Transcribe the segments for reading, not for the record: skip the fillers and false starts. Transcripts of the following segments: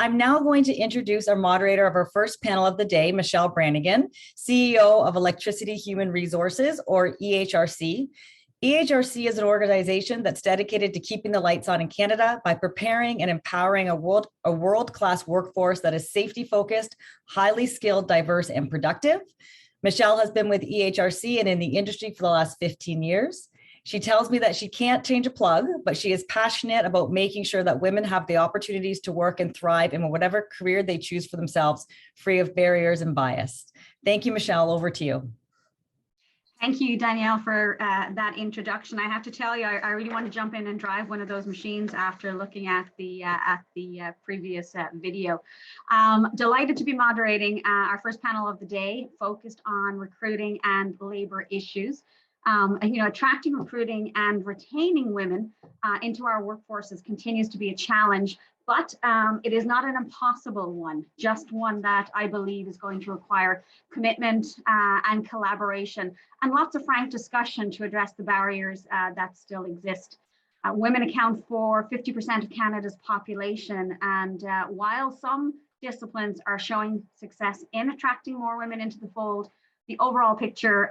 I'm now going to introduce our moderator of our first panel of the day, Michelle Branigan, CEO of Electricity Human Resources, or EHRC. EHRC is an organization that's dedicated to keeping the lights on in Canada by preparing and empowering a world-class workforce that is safety-focused, highly skilled, diverse, and productive. Michelle has been with EHRC and in the industry for the last 15 years. She tells me that she can't change a plug, but she is passionate about making sure that women have the opportunities to work and thrive in whatever career they choose for themselves, free of barriers and bias. Thank you, Michelle. Over to you. Thank you, Danielle, for that introduction. I have to tell you, I really want to jump in and drive one of those machines after looking at the previous video. Delighted to be moderating our first panel of the day, focused on recruiting and labor issues. Attracting, recruiting, and retaining women into our workforces continues to be a challenge, but it is not an impossible one, just one that I believe is going to require commitment and collaboration and lots of frank discussion to address the barriers that still exist. Women account for 50% of Canada's population, and while some disciplines are showing success in attracting more women into the fold, the overall picture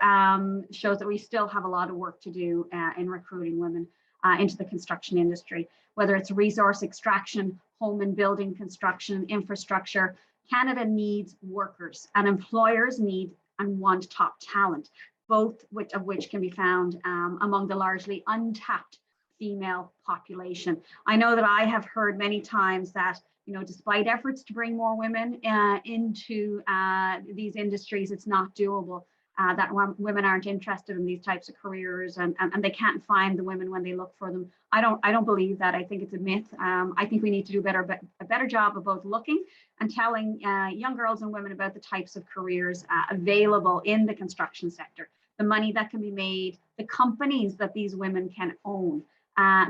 shows that we still have a lot of work to do in recruiting women into the construction industry, whether it's resource extraction, home and building construction, infrastructure. Canada needs workers, and employers need and want top talent, both of which can be found among the largely untapped female population. I know that I have heard many times that despite efforts to bring more women into these industries, it's not doable, that women aren't interested in these types of careers and they can't find the women when they look for them. I don't believe that. I think it's a myth. I think we need to do a better job of both looking and telling young girls and women about the types of careers available in the construction sector, the money that can be made, the companies that these women can own.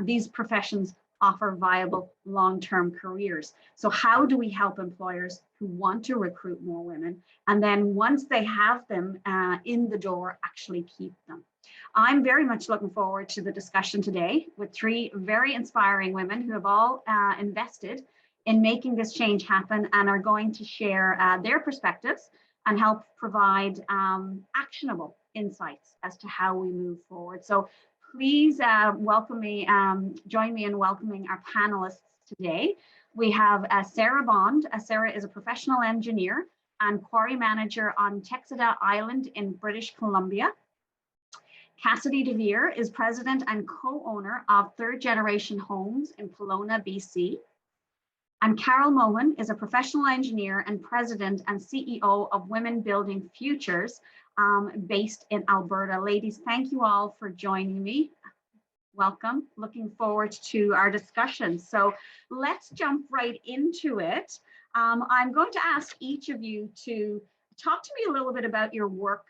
These professions offer viable long-term careers. So how do we help employers who want to recruit more women, and then once they have them in the door, actually keep them? I'm very much looking forward to the discussion today with three very inspiring women who have all invested in making this change happen and are going to share their perspectives and help provide actionable insights as to how we move forward. So please join me in welcoming our panelists today. We have Sarah Bond. Sarah is a professional engineer and quarry manager on Texada Island in British Columbia. CASSIDY DEVEER is president and co-owner of Third Generation Homes in Kelowna, BC. And Carol Mohan is a professional engineer and president and CEO of Women Building Futures, based in Alberta. Ladies, thank you all for joining me. Welcome. Looking forward to our discussion. So let's jump right into it. I'm going to ask each of you to talk to me a little bit about your work,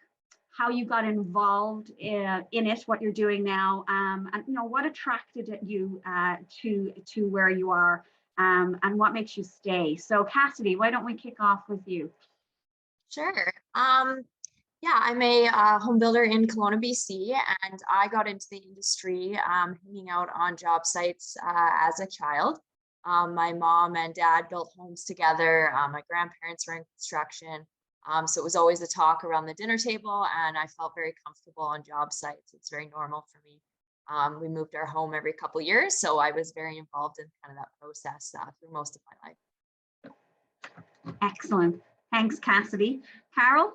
how you got involved in it, what you're doing now, and what attracted you to where you are, and what makes you stay. So Cassidy, why don't we kick off with you? Sure. Yeah, I'm a home builder in Kelowna, BC, and I got into the industry hanging out on job sites as a child. My mom and dad built homes together. My grandparents were in construction. So it was always a talk around the dinner table, and I felt very comfortable on job sites. It's very normal for me. We moved our home every couple of years, so I was very involved in kind of that process through most of my life. Excellent. Thanks, Cassidy. Carol?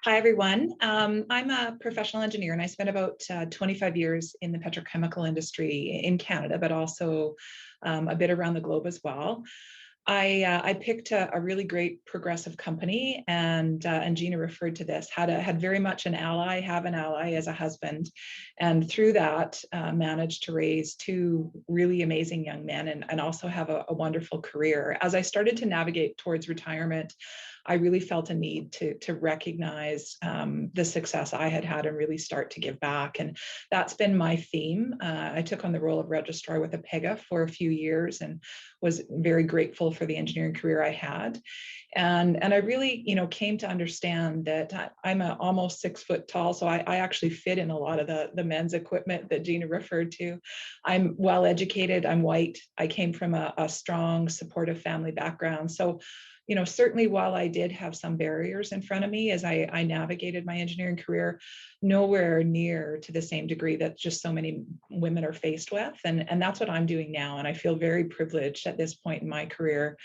Hi, everyone. I'm a professional engineer, and I spent about 25 years in the petrochemical industry in Canada, but also a bit around the globe as well. I picked a really great progressive company, and Gina referred to this, had very much an ally, have an ally as a husband, and through that managed to raise two really amazing young men and also have a wonderful career. As I started to navigate towards retirement, I really felt a need to recognize the success I had and really start to give back. And that's been my theme. I took on the role of registrar with APEGA for a few years and was very grateful for the engineering career I had. And I really, came to understand that I'm almost 6 foot tall. So I actually fit in a lot of the men's equipment that Gina referred to. I'm well educated, I'm white. I came from a strong, supportive family background. So, certainly while I did have some barriers in front of me as I navigated my engineering career, nowhere near to the same degree that just so many women are faced with. And that's what I'm doing now. And I feel very privileged at this point in my career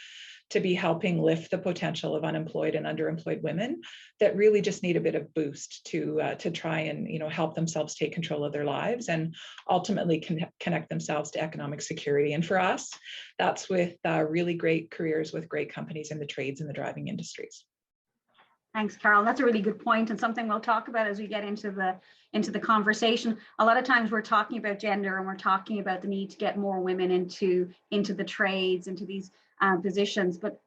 to be helping lift the potential of unemployed and underemployed women that really just need a bit of boost to try and help themselves take control of their lives and ultimately connect themselves to economic security. And for us, that's with really great careers with great companies in the trades and the driving industries. Thanks, Carol. That's a really good point, and something we'll talk about as we get into the conversation. A lot of times we're talking about gender and we're talking about the need to get more women into the trades, into these positions, but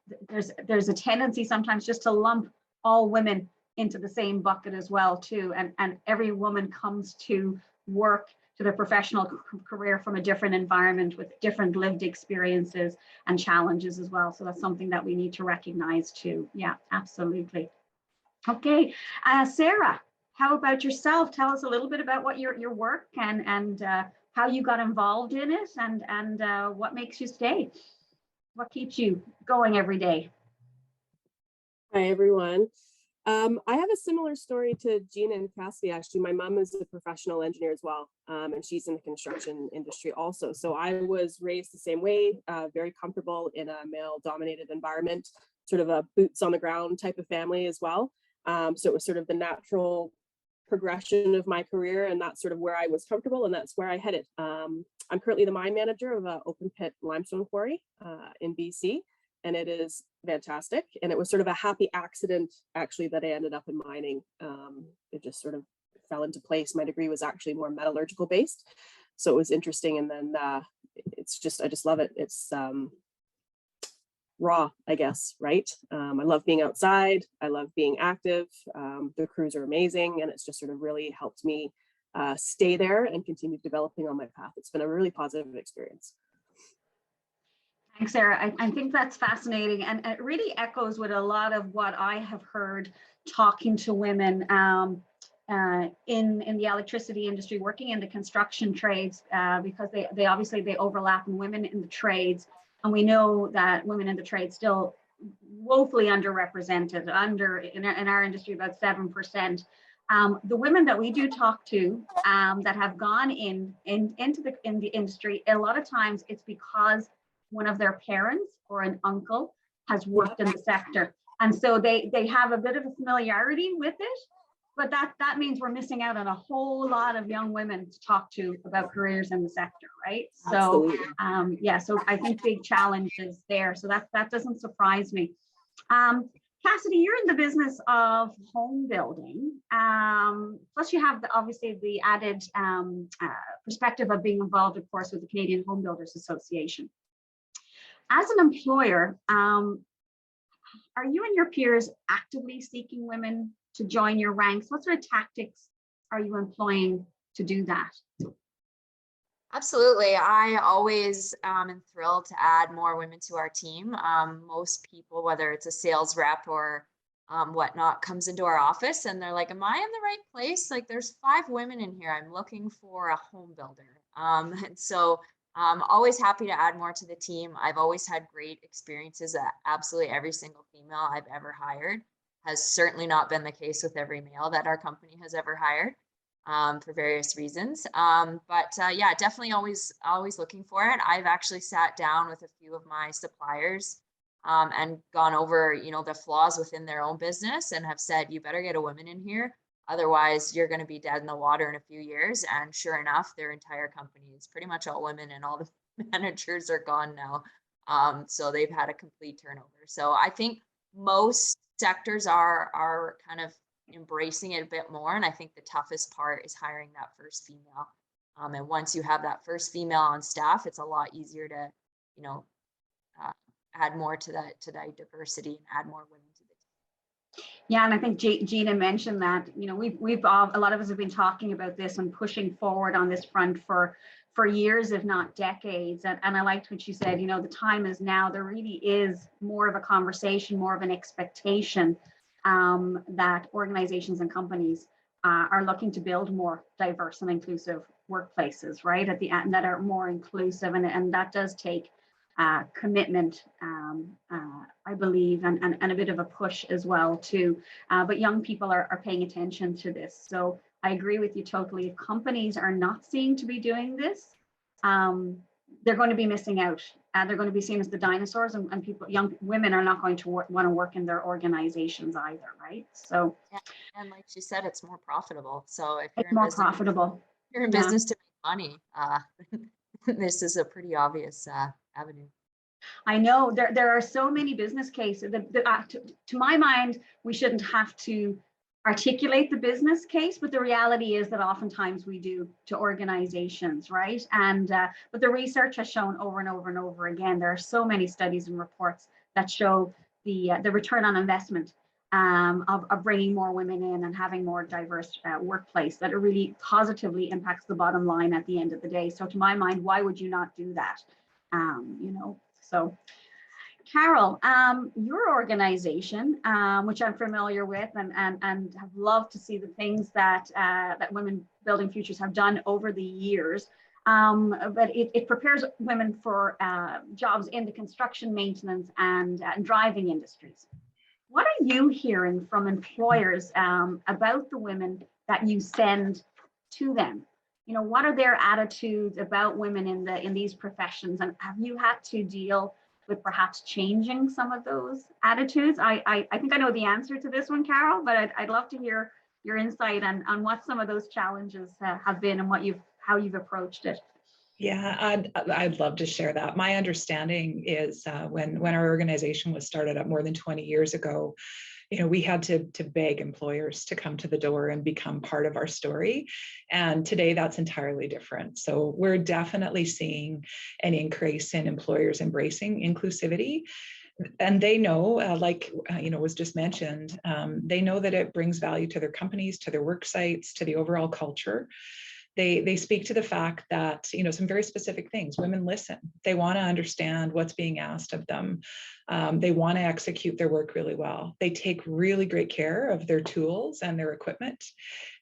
there's a tendency sometimes just to lump all women into the same bucket as well too, and every woman comes to work to their professional career from a different environment with different lived experiences and challenges as well. So that's something that we need to recognize too. Yeah, absolutely. Okay, Sarah, how about yourself? Tell us a little bit about what your work and how you got involved in it, and what makes you stay. What keeps you going every day? Hi, everyone. I have a similar story to Gina and Cassidy, actually. My mom is a professional engineer as well, and she's in the construction industry also. So I was raised the same way, very comfortable in a male-dominated environment, sort of a boots on the ground type of family as well. So it was sort of the natural progression of my career, and that's sort of where I was comfortable, and that's where I headed. I'm currently the mine manager of an open pit limestone quarry in BC, and it is fantastic. And it was sort of a happy accident, actually, that I ended up in mining. It just sort of fell into place. My degree was actually more metallurgical based, so it was interesting. And then it's just, I just love it. It's raw, I guess, right? I love being outside. I love being active. The crews are amazing, and it's just sort of really helped me stay there and continue developing on my path. It's been a really positive experience. Thanks, Sarah. I think that's fascinating, and it really echoes with a lot of what I have heard talking to women in the electricity industry, working in the construction trades, because they obviously overlap, and women in the trades. And we know that women in the trade still woefully underrepresented, in our industry about 7%. The women that we do talk to that have gone into the industry, a lot of times it's because one of their parents or an uncle has worked in the sector, and so they have a bit of a familiarity with it. But that means we're missing out on a whole lot of young women to talk to about careers in the sector, right? So yeah, so I think big challenge is there. So that doesn't surprise me. Cassidy, you're in the business of home building. Plus you have obviously the added perspective of being involved, of course, with the Canadian Home Builders Association. As an employer, are you and your peers actively seeking women to join your ranks? What sort of tactics are you employing to do that? Absolutely. I always am thrilled to add more women to our team. Most people, whether it's a sales rep or whatnot, comes into our office and they're like, am I in the right place? Like, there's 5 women in here. I'm looking for a home builder. And so always happy to add more to the team. I've always had great experiences. Absolutely every single female I've ever hired has certainly not been the case with every male that our company has ever hired, for various reasons. But yeah, definitely always looking for it. I've actually sat down with a few of my suppliers and gone over, the flaws within their own business and have said, you better get a woman in here. Otherwise, you're going to be dead in the water in a few years. And sure enough, their entire company is pretty much all women, and all the managers are gone now. So they've had a complete turnover. So I think most sectors are kind of embracing it a bit more. And I think the toughest part is hiring that first female. And once you have that first female on staff, it's a lot easier to, add more to that diversity and add more women to the team. Yeah, and I think Gina mentioned that, we've a lot of us have been talking about this and pushing forward on this front for for years, if not decades. And I liked what you said, you know, the time is now. There really is more of a conversation, more of an expectation that organizations and companies are looking to build more diverse and inclusive workplaces, right? At the end, that are more inclusive, and that does take commitment, I believe, and a bit of a push as well too. But young people are paying attention to this. So I agree with you totally. If companies are not seen to be doing this, they're going to be missing out. They're going to be seen as the dinosaurs, and people, young women, are not going to want to work in their organizations either, right? So, Yeah. And like she said, it's more profitable. So if it's you're in more business, profitable. you're in Yeah. business to make money, this is a pretty obvious avenue. I know there are so many business cases that, to my mind, we shouldn't have to articulate the business case, but the reality is that oftentimes we do to organizations, right? And but the research has shown over and over and over again, there are so many studies and reports that show the return on investment of bringing more women in and having more diverse workplace, that it really positively impacts the bottom line at the end of the day. So to my mind, why would you not do that? You know, so Carol, your organization, which I'm familiar with and have loved to see the things that that Women Building Futures have done over the years, but it prepares women for jobs in the construction, maintenance, and driving industries. What are you hearing from employers about the women that you send to them? You know, what are their attitudes about women in these professions, and have you had to deal with perhaps changing some of those attitudes? I think I know the answer to this one, Carol, but I'd love to hear your insight on what some of those challenges have been and how you've approached it. Yeah, I'd love to share that. My understanding is when our organization was started up more than 20 years ago, you know, we had to beg employers to come to the door and become part of our story. And today that's entirely different. So we're definitely seeing an increase in employers embracing inclusivity. And they know, you know, was just mentioned, they know that it brings value to their companies, to their work sites, to the overall culture. They speak to the fact that, you know, some very specific things. Women listen. They want to understand what's being asked of them. They want to execute their work really well. They take really great care of their tools and their equipment,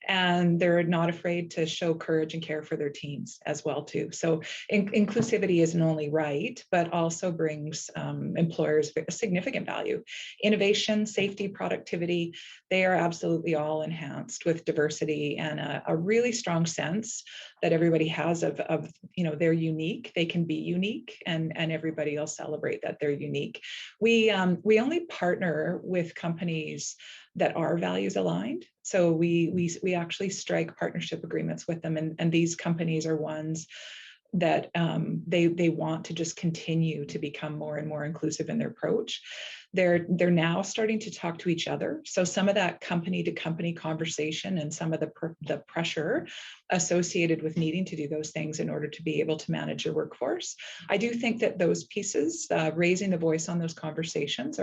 and they're not afraid to show courage and care for their teams as well too. So inclusivity isn't only right, but also brings employers a significant value. Innovation, safety, productivity, they are absolutely all enhanced with diversity and a really strong sense that everybody has of you know, they're unique, they can be unique, and everybody will celebrate that they're unique. We only partner with companies that are values aligned. So we actually strike partnership agreements with them, and these companies are ones that they want to just continue to become more and more inclusive in their approach. They're now starting to talk to each other. So some of that company to company conversation and some of the pressure associated with needing to do those things in order to be able to manage your workforce. I do think that those pieces, raising the voice on those conversations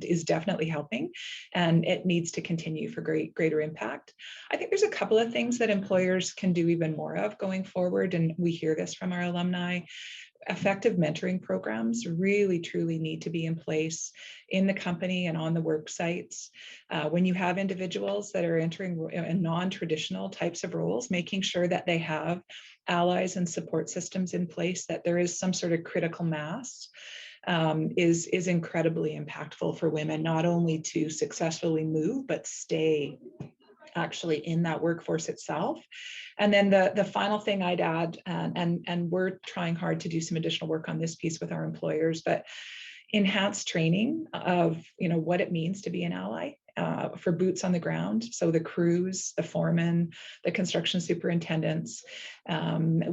is definitely helping, and it needs to continue for greater impact. I think there's a couple of things that employers can do even more of going forward, and we hear this from our alumni. Effective mentoring programs really truly need to be in place in the company and on the work sites. When you have individuals that are entering in non-traditional types of roles, making sure that they have allies and support systems in place, that there is some sort of critical mass, is incredibly impactful for women, not only to successfully move, but stay actually in that workforce itself. And then the final thing I'd add, and we're trying hard to do some additional work on this piece with our employers, but enhanced training of, you know, what it means to be an ally. For boots on the ground. So the crews, the foremen, the construction superintendents, and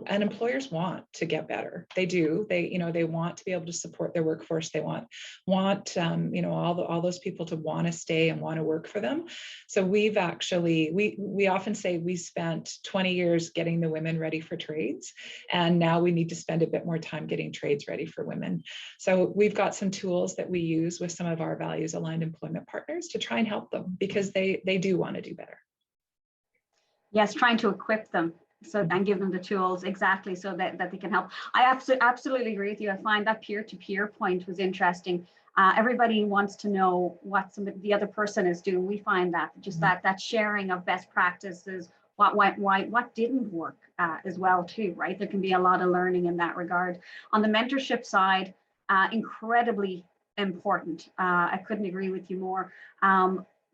employers want to get better. They do. They want to be able to support their workforce. They want all those people to want to stay and want to work for them. So we've actually, we often say we spent 20 years getting the women ready for trades, and now we need to spend a bit more time getting trades ready for women. So we've got some tools that we use with some of our values aligned employment partners to try and help them, because they do want to do better. Yes, trying to equip them So, and give them the tools exactly so that they can help. I absolutely agree with you. I find that peer-to-peer point was interesting. Everybody wants to know what the other person is doing. We find that just that sharing of best practices, what went right, what didn't work as well too, right? There can be a lot of learning in that regard. On the mentorship side, incredibly important. I couldn't agree with you more.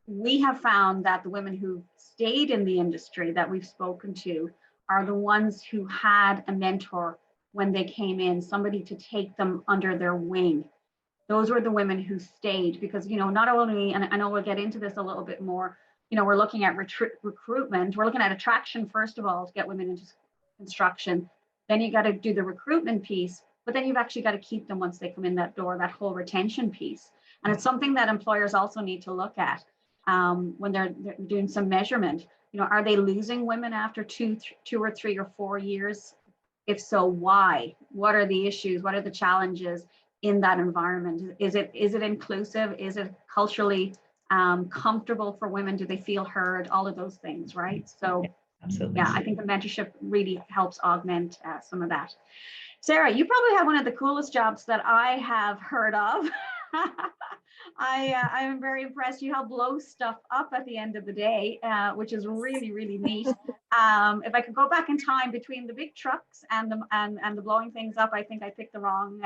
We have found that the women who stayed in the industry that we've spoken to are the ones who had a mentor when they came in, somebody to take them under their wing. Those were the women who stayed because, you know, not only, and I know we'll get into this a little bit more, you know, we're looking at recruitment, we're looking at attraction, first of all, to get women into construction. Then you got to do the recruitment piece, but then you've actually got to keep them once they come in that door, that whole retention piece. And it's something that employers also need to look at when they're doing some measurement. You know, are they losing women after two or 3 or 4 years? If so, why? What are the issues? What are the challenges in that environment? Is it inclusive? Is it culturally comfortable for women? Do they feel heard? All of those things, right? So, Absolutely. yeah, I think the mentorship really helps augment some of that. Sarah, you probably have one of the coolest jobs that I have heard of. I am very impressed. You help blow stuff up at the end of the day, which is really, really neat. If I could go back in time between the big trucks and the blowing things up, I think I picked the wrong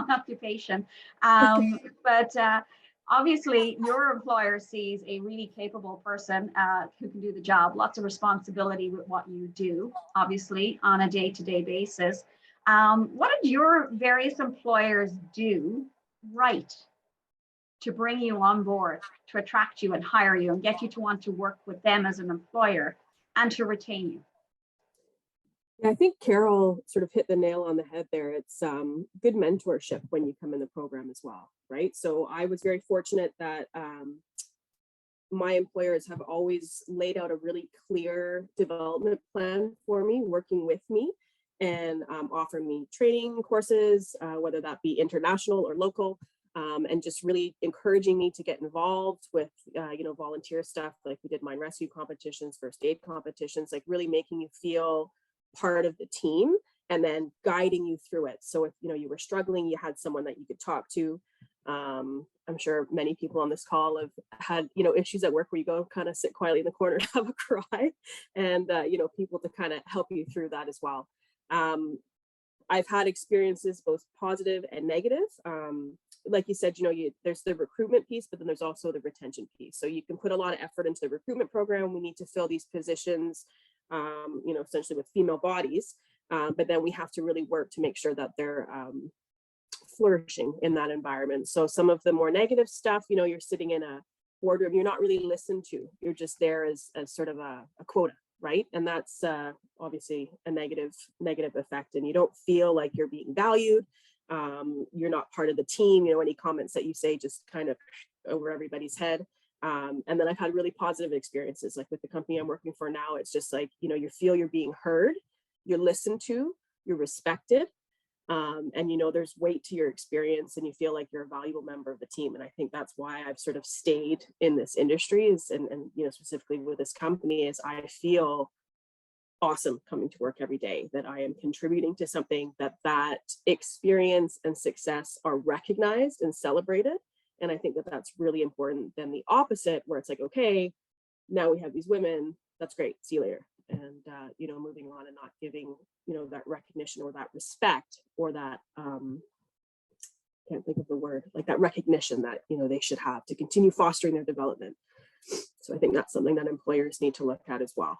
occupation. But obviously, your employer sees a really capable person who can do the job. Lots of responsibility with what you do, obviously, on a day-to-day basis. What did your various employers do right to bring you on board, to attract you and hire you and get you to want to work with them as an employer and to retain you? Yeah, I think Carol sort of hit the nail on the head there. It's good mentorship when you come in the program as well, right? So I was very fortunate that my employers have always laid out a really clear development plan for me, working with me, and offer me training courses, whether that be international or local, and just really encouraging me to get involved with, you know, volunteer stuff, like we did mine rescue competitions, first aid competitions, like really making you feel part of the team and then guiding you through it. So if, you know, you were struggling, you had someone that you could talk to. I'm sure many people on this call have had, you know, issues at work where you go kind of sit quietly in the corner and have a cry, and, you know, people to kind of help you through that as well. I've had experiences both positive and negative. Like you said, you know, there's the recruitment piece, but then there's also the retention piece. So you can put a lot of effort into the recruitment program. We need to fill these positions, you know, essentially with female bodies. But then we have to really work to make sure that they're flourishing in that environment. So some of the more negative stuff, you know, you're sitting in a boardroom, you're not really listened to. You're just there as sort of a quota, right? And that's obviously a negative effect, and you don't feel like you're being valued. You're not part of the team. You know, any comments that you say just kind of over everybody's head. And then I've had really positive experiences, like with the company I'm working for now. It's just like, you know, you feel you're being heard, you're listened to, you're respected, and you know there's weight to your experience, and you feel like you're a valuable member of the team. And I think that's why I've sort of stayed in this industry, and you know, specifically with this company, is I feel awesome coming to work every day, that I am contributing to something, that experience and success are recognized and celebrated. And I think that that's really important than the opposite, where it's like, okay, now we have these women, that's great, see you later. And, you know, moving on and not giving, you know, that recognition or that respect or that, can't think of the word, like that recognition that, you know, they should have to continue fostering their development. So I think that's something that employers need to look at as well.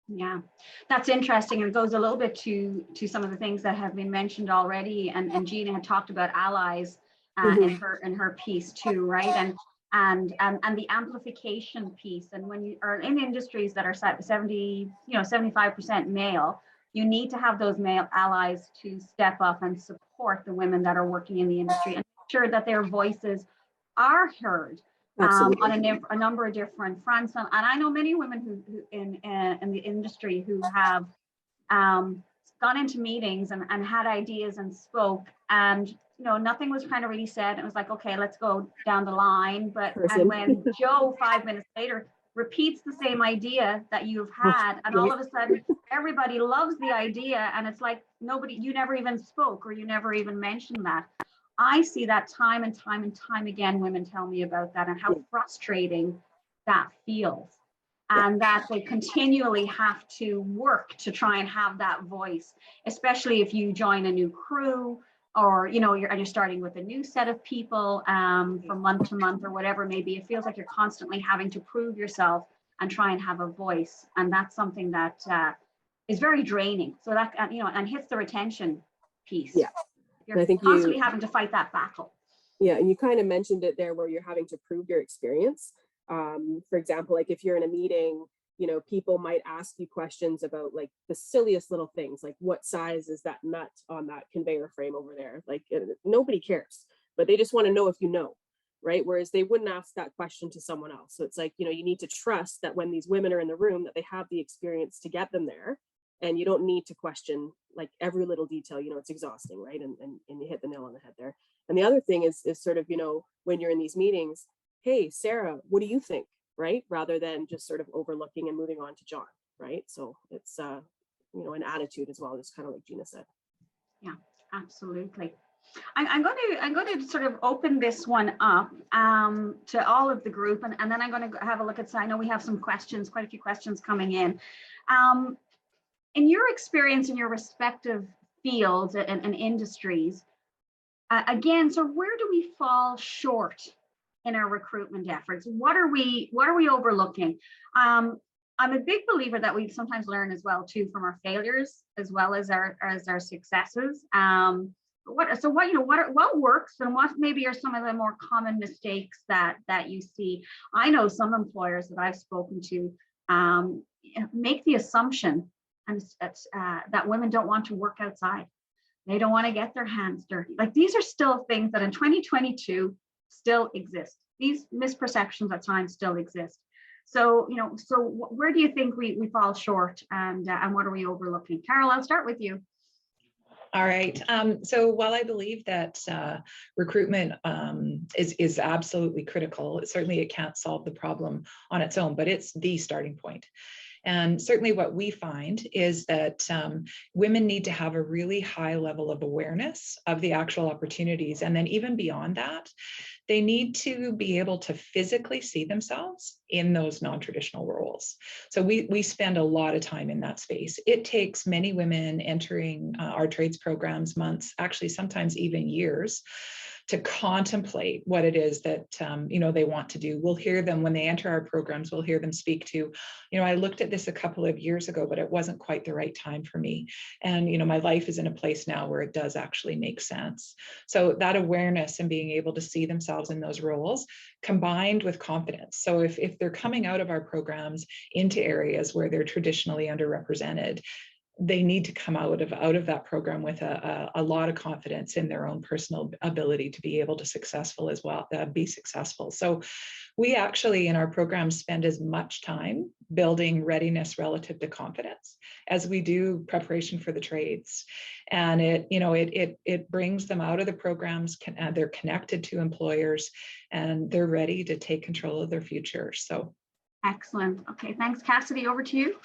Yeah, that's interesting. And it goes a little bit to some of the things that have been mentioned already. And Gina had talked about allies in her piece too, right? And the amplification piece. And when you are in industries that are 75% male, you need to have those male allies to step up and support the women that are working in the industry and make sure that their voices are heard. On a number of different fronts, and I know many women who in the industry who have gone into meetings and had ideas and spoke, and you know nothing was kind of really said. It was like, okay, let's go down the line. But and when Joe 5 minutes later repeats the same idea that you've had, and all of a sudden everybody loves the idea, and it's like you never even spoke, or you never even mentioned that. I see that time and time and time again. Women tell me about that and how frustrating that feels, and that they continually have to work to try and have that voice, especially if you join a new crew, or you're starting with a new set of people from month to month or whatever it may be. It feels like you're constantly having to prove yourself and try and have a voice, and that's something that is very draining. So that and hits the retention piece. Yeah, you're I think constantly having to fight that battle. Yeah, and you kind of mentioned it there, where you're having to prove your experience. For example, like if you're in a meeting, people might ask you questions about like the silliest little things, like what size is that nut on that conveyor frame over there? Like nobody cares, but they just want to know if you know, right? Whereas they wouldn't ask that question to someone else. So it's like, you need to trust that when these women are in the room, that they have the experience to get them there. And you don't need to question like every little detail. It's exhausting, right? And you hit the nail on the head there. And the other thing is sort of, when you're in these meetings, hey, Sarah, what do you think? Right? Rather than just sort of overlooking and moving on to John, right? So it's, an attitude as well, just kind of like Gina said. Yeah, absolutely. I'm going to sort of open this one up to all of the group, and then I'm going to have a look at, I know we have some questions, quite a few questions coming in. In your experience in your respective fields and industries, again, so where do we fall short in our recruitment efforts? What are we overlooking? I'm a big believer that we sometimes learn as well too from our failures as well as our successes. What works, and what maybe are some of the more common mistakes that you see? I know some employers that I've spoken to make the assumption that women don't want to work outside. They don't want to get their hands dirty. Like, these are still things that in 2022 still exist. These misperceptions at times still exist. So, where do you think we fall short, and what are we overlooking? Carol, I'll start with you. All right. So while I believe that recruitment is absolutely critical, certainly it can't solve the problem on its own, but it's the starting point. And certainly what we find is that women need to have a really high level of awareness of the actual opportunities. And then even beyond that, they need to be able to physically see themselves in those non-traditional roles. So we spend a lot of time in that space. It takes many women entering our trades programs months, actually sometimes even years, to contemplate what it is that they want to do. We'll hear them when they enter our programs. We'll hear them speak to, I looked at this a couple of years ago, but it wasn't quite the right time for me. And my life is in a place now where it does actually make sense. So that awareness and being able to see themselves in those roles, combined with confidence. So if they're coming out of our programs into areas where they're traditionally underrepresented, they need to come out of that program with a lot of confidence in their own personal ability to be able to be successful. So we actually in our programs spend as much time building readiness relative to confidence as we do preparation for the trades. And it brings them out of the programs, they're connected to employers, and they're ready to take control of their future. So excellent. Okay, thanks. Cassidy, over to you.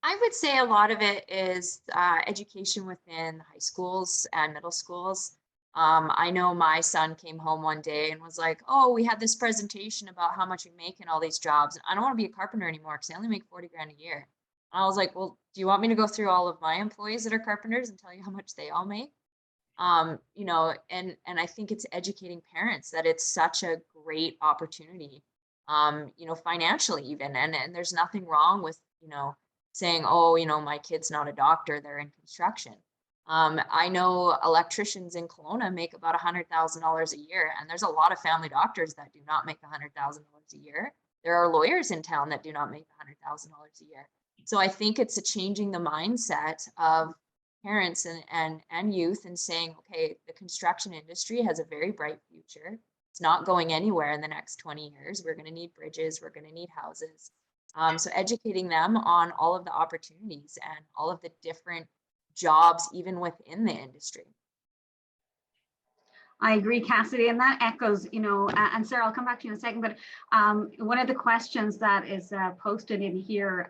I would say a lot of it is education within high schools and middle schools. I know my son came home one day and was like, oh, we had this presentation about how much we make in all these jobs. And I don't want to be a carpenter anymore because I only make 40 grand a year. And I was like, well, do you want me to go through all of my employees that are carpenters and tell you how much they all make? And I think it's educating parents that it's such a great opportunity, financially even. And there's nothing wrong with, saying, oh, my kid's not a doctor, they're in construction. I know electricians in Kelowna make about $100,000 a year, and there's a lot of family doctors that do not make $100,000 a year. There are lawyers in town that do not make $100,000 a year. So I think it's changing the mindset of parents and youth and saying, okay, the construction industry has a very bright future. It's not going anywhere in the next 20 years. We're going to need bridges. We're going to need houses. So educating them on all of the opportunities and all of the different jobs, even within the industry. I agree, Cassidy, and that echoes, you know, and Sarah, I'll come back to you in a second, but one of the questions that is posted in here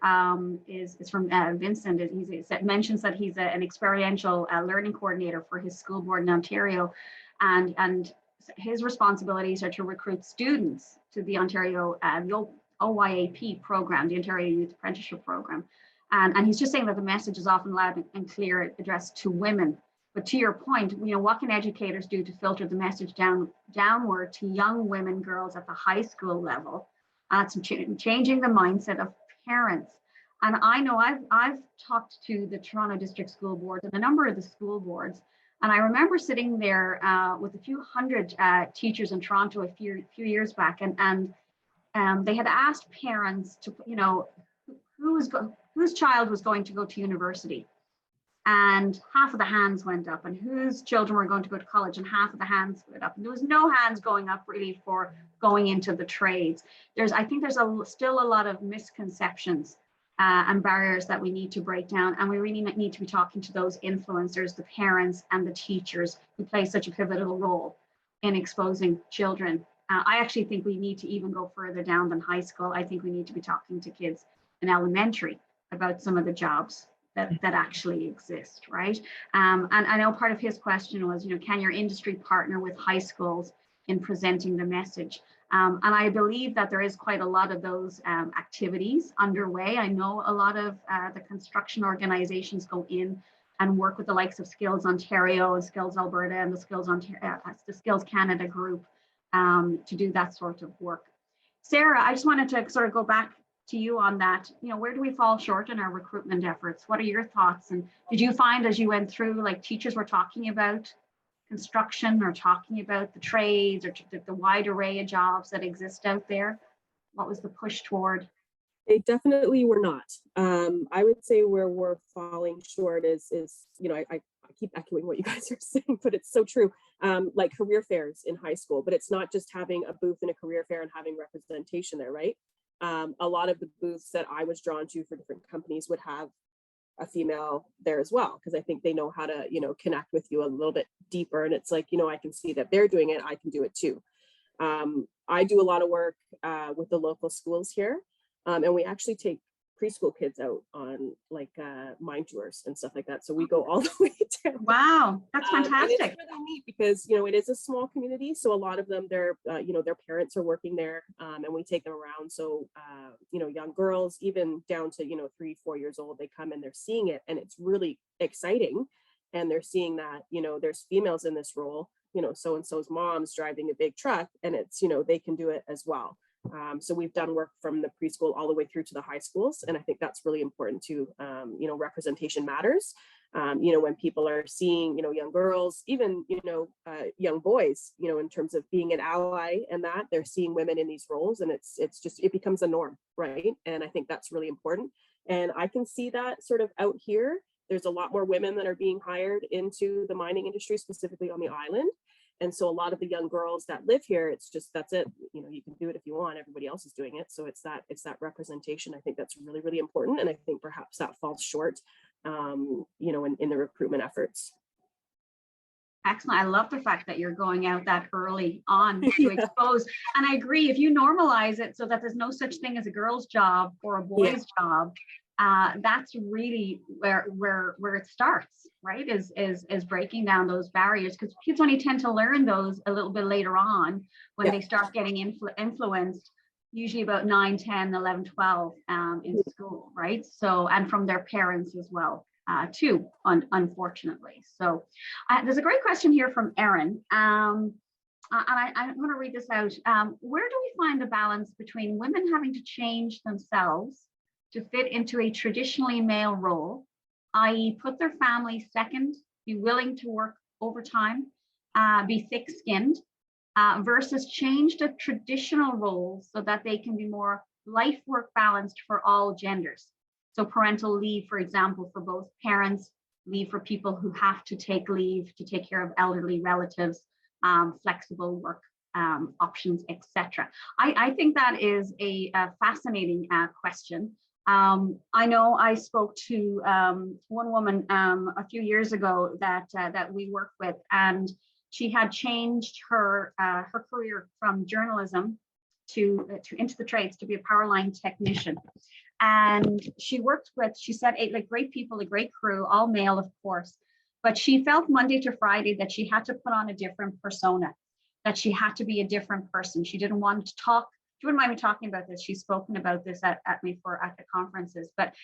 is from Vincent. It mentions that he's an experiential learning coordinator for his school board in Ontario, and his responsibilities are to recruit students to the Ontario the OYAP program, the Ontario Youth Apprenticeship Program. And he's just saying that the message is often loud and clear, addressed to women. But to your point, you know, what can educators do to filter the message downward to young women, girls at the high school level? It's changing the mindset of parents. And I know I've talked to the Toronto District School Board and a number of the school boards, and I remember sitting there with a few hundred teachers in Toronto a few years back, and they had asked parents to, you know, whose child was going to go to university. And half of the hands went up, and whose children were going to go to college, and half of the hands went up. And there was no hands going up really for going into the trades. I think there's still a lot of misconceptions and barriers that we need to break down. And we really need to be talking to those influencers, the parents and the teachers who play such a pivotal role in exposing children. I actually think we need to even go further down than high school. I think we need to be talking to kids in elementary about some of the jobs that actually exist, right? And I know part of his question was, you know, can your industry partner with high schools in presenting the message? And I believe that there is quite a lot of those activities underway. I know a lot of the construction organizations go in and work with the likes of Skills Ontario and Skills Alberta and the Skills Canada group to do that sort of work. Sarah, I just wanted to sort of go back to you on that. You know, where do we fall short in our recruitment efforts? What are your thoughts? And did you find as you went through, like, teachers were talking about construction or talking about the trades or the wide array of jobs that exist out there? What was the push toward? They definitely were not. I would say where we're falling short is you know, I keep echoing what you guys are saying, but it's so true. Like career fairs in high school, but it's not just having a booth in a career fair and having representation there, right? A lot of the booths that I was drawn to for different companies would have a female there as well, because I think they know how to, you know, connect with you a little bit deeper. And it's like, you know, I can see that they're doing it, I can do it too. I do a lot of work with the local schools here, and we actually take preschool kids out on like mine tours and stuff like that. So we go all the way down. Wow, that's fantastic. And it's really neat because, you know, it is a small community. So a lot of them, you know, their parents are working there, and we take them around. So, you know, young girls, even down to, you know, 3-4 years old, they come and they're seeing it, and it's really exciting. And they're seeing that, you know, there's females in this role, you know, so-and-so's mom's driving a big truck, and it's, you know, they can do it as well. So we've done work from the preschool all the way through to the high schools. And I think that's really important too. You know, representation matters. You know, when people are seeing, you know, young girls, even, you know, young boys, you know, in terms of being an ally and that they're seeing women in these roles, and it's just, it becomes a norm, right? And I think that's really important. And I can see that sort of out here. There's a lot more women that are being hired into the mining industry, specifically on the island. And so a lot of the young girls that live here, it's just, that's it. You know, you can do it if you want, everybody else is doing it. So it's that representation. I think that's really, really important. And I think perhaps that falls short, you know, in the recruitment efforts. Excellent. I love the fact that you're going out that early on to expose. And I agree, if you normalize it so that there's no such thing as a girl's job or a boy's job, that's really where it starts, right? Is breaking down those barriers, because kids only tend to learn those a little bit later on when they start getting influenced, usually about 9, 10, 11, 12 in school, right? So, and from their parents as well, too, unfortunately. So there's a great question here from Erin. And I'm going to read this out. Where do we find the balance between women having to change themselves to fit into a traditionally male role, i.e. put their family second, be willing to work overtime, be thick-skinned, versus change the traditional roles so that they can be more life-work balanced for all genders? So parental leave, for example, for both parents, leave for people who have to take leave to take care of elderly relatives, flexible work options, etc. I think that is a fascinating question. I know I spoke to one woman a few years ago that we worked with, and she had changed her her career from journalism to into the trades to be a power line technician. And she worked with, she said, like great people, a great crew, all male, of course. But she felt Monday to Friday that she had to put on a different persona, that she had to be a different person. She didn't want to talk. She wouldn't mind me talking about this. She's spoken about this at me for at the conferences. But